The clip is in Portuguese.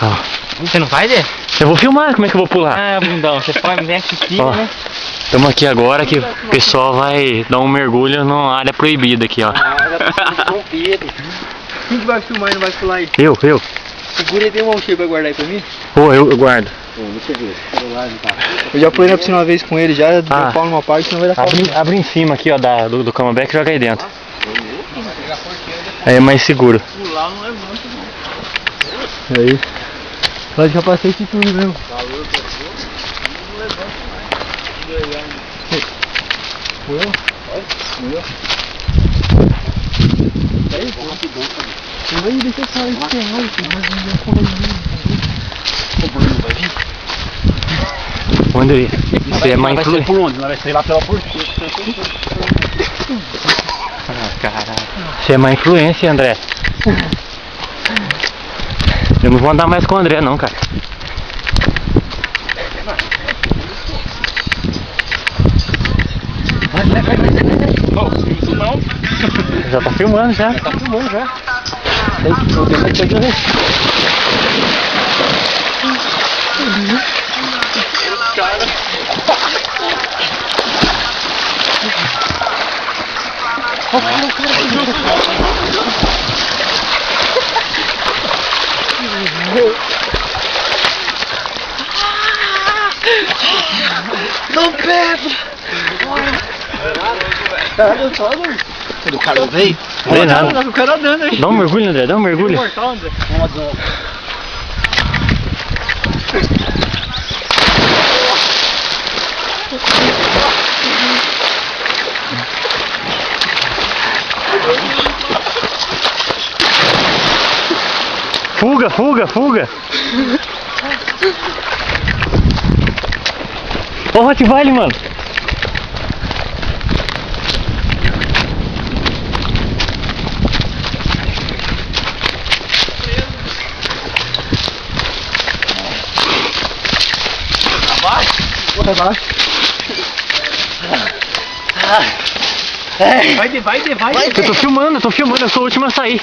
Ó. Você não vai, Dê? Eu vou filmar, como é que eu vou pular? Ah, bundão, você pode vir aqui, Ó, né? estamos aqui agora que o pessoal vai dar um mergulho numa área proibida aqui, ó. Quem que vai filmar e não vai pular aí? Eu. Segura e tem um cheio pra guardar aí pra mim? Pô, eu guardo. Eu já pulei na piscina uma vez com ele, já deu pau numa parte, não vai dar pau. Abre em cima aqui, ó, do camelback e joga aí dentro. Aí é mais seguro. Pular não levanta, não. É isso. Pode capacete e tudo mesmo. Aí, deixa eu sair de ferrado, Onde isso é mais influência? Por onde? Nós vai sair lá pela porteira. Ah, caralho. Você é má influência, André. Eu não vou andar mais com o André, não, cara. Isso não. Já tá filmando, já. Tá filmando já. Não pega! O cara não veio? Não veio nada. O cara andando aí. Dá um mergulho, André, dá um mergulho. Fuga! Ó o Rottweiler, mano. Abaixo. Vai. Eu tô filmando, eu sou o último a sair.